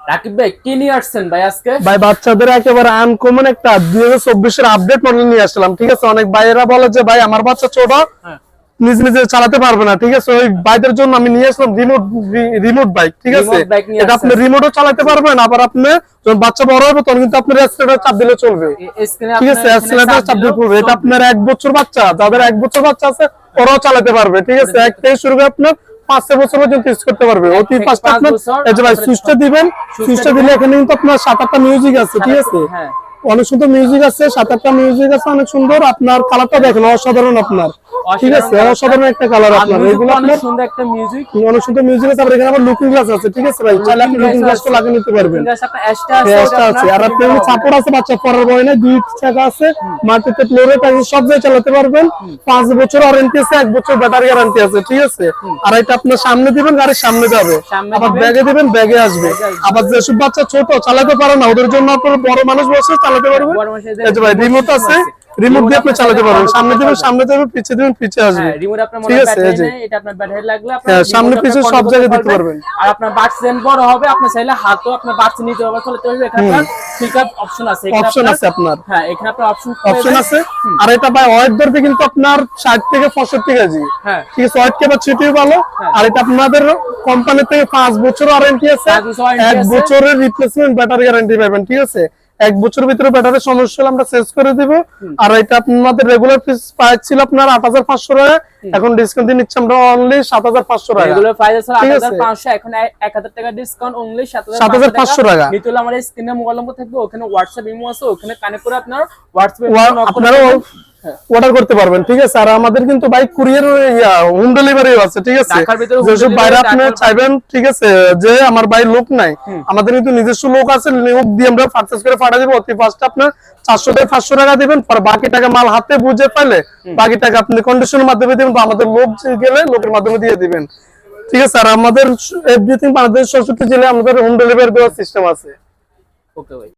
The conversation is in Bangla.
রাকিব ভাই কি নিয়ে আসছেন ভাই আজকে? ভাই বাচ্চাদের একেবারে আনকমন একটা 2024 এর আপডেট মডেল নিয়ে আসলাম, ঠিক আছে। অনেক ভাইয়েরা বলে যে ভাই আমার বাচ্চা ছোট, নিজে নিজে চালাতে পারবে না, ঠিক আছে। ওই ভাইদের জন্য আমি নিয়ে আসলাম রিমোট বাইক, ঠিক আছে। এটা আপনি রিমোটও চালাতে পারবেন, আবার আপনি যখন বাচ্চা বড় হবে তখন কিন্তু আপনি এক্সেলেটর চাপ দিলে চলবে, ঠিক আছে। এক্সেলেটর চাপ দিলে চলবে। এটা আপনার 1 বছর বাচ্চা, যাদের 1 বছর বাচ্চা আছে ওরাও চালাতে পারবে, ঠিক আছে। এক থেকে শুরু করে আপনার 5 বছর পর্যন্ত ইউজ করতে পারবে। অতি ফাস্ট আপনার এই যে ভাই সুইচটা দিবেন, সুইচটা দিলে এখানে কিন্তু আপনার 7-8টা মিউজিক আছে, ঠিক আছে। অনেক সুন্দর মিউজিক আছে, 7-8টা মিউজিক আছে, অনেক সুন্দর। আপনার কালারটা দেখেন অসাধারণ, আপনার ঠিক আছে, অসাধারণ একটা কালার। আপনার এগুলো আপনার সুন্দর একটা মিউজিক, অনেক সুন্দর মিউজিক আছে। তারপর এখানে আবার লুকিং গ্লাস আছে, ঠিক আছে ভাই, চাইলে আপনি লুকিং গ্লাসটা লাগিয়ে নিতে পারবেন। এক্সট্রা আছে, আর আপনার সাপোর্ট আছে, বাচ্চা পড়ার বয় না, 2 চাকা আছে, মাটিতে ফ্লোরে টাইস সব জায়গায় চালাতে পারবেন। 5 বছর ওয়ারেন্টি আছে, 1 বছর ব্যাটারি গ্যারান্টি আছে, ঠিক আছে। আর এটা আপনার সামনে দিবেন, গাড়ির সামনে যাবে, আবার ব্যাগে দিবেন, ব্যাগে আসবে। আবার যেসব বাচ্চা ছোট চালাতে পারে না ওদের জন্য আপনার বড় মানুষ বসে চালাতে পারবে। এই যে ভাই রিমোট আছে, রিমোট দিয়ে আপনি চালাতে পারবেন। সামনে দিবেন, সামনে যাবে, পিছে দিবেন, পিছে আসবে, রিমোট আপনার ঠিক আছে। এই যে এটা আপনার ব্যাটারি লাগলে আপনি সামনে পিছে সব জায়গায় দিতে পারবেন। আর আপনার বাটস দেন বড় হবে, আপনি চাইলে হাতও আপনার বাটস নিতে পারবেন, চলতে পারবে। এখানে আপনার পিকআপ অপশন আছে, অপশন আছে আপনার। হ্যাঁ, এখানে আপনার অপশন আছে। আর এটা ভাই ওয়েট ধরবে কিন্তু আপনার 60 থেকে 65 কেজি, হ্যাঁ, ঠিক আছে। ওয়েট ক্যাপাসিটিও ভালো। আর এটা আপনাদের কোম্পানি থেকে 5 বছর ওয়ারেন্টি আছে, 1 বছরের রিপ্লেসমেন্ট ব্যাটারি গ্যারান্টি পাবেন, ঠিক আছে। 1 বছরের ভিতরে ব্যাটারি সমস্যা হলে আমরা চেঞ্জ করে দিব। আর এটা আপনাদের রেগুলার প্রাইস ছিল আপনার 8500 টাকা, এখন ডিসকাউন্ট দিয়ে নিচ্ছি আমরা অনলি 7500 টাকা। রেগুলার প্রাইস আছে 8500, এখন 1000 টাকা ডিসকাউন্ট, অনলি 7500 টাকা। নিতে হলে আমার স্ক্রিনে মোবাইল নম্বর থাকবে, ওখানে হোয়াটসঅ্যাপ ইমো আছে, ওখানে কানেক্ট করে আপনার হোয়াটসঅ্যাপে আপনারা অর্ডার করতে পারবেন, ঠিক আছে। আর আমাদের কিন্তু বাইক কুরিয়ার হোম ডেলিভারিও আছে, ঠিক আছে। যেসব বাইরে আপনি চাইবেন, ঠিক আছে, যে আমার বাইরে লোক নাই, আমাদের কিন্তু নিজস্ব লোক আছে, লোক দিয়ে আমরা পারচেজ করে পাঠিয়ে দেব। অতি ফাস্ট আপনার 400 থেকে 500 টাকা দিবেন, পর বাকি টাকা মাল হাতে বুঝে পাইলে বাকি টাকা আপনি কন্ডিশনের মাধ্যমে দিবেন, বা আমাদের লোক গেলে লোকের মাধ্যমে দিয়ে দিবেন, ঠিক আছে। আর আমাদের এভরিথিং বাংলাদেশ 64 জেলায় আমাদের হোম ডেলিভারি দেওয়ার সিস্টেম আছে। ওকে ভাই।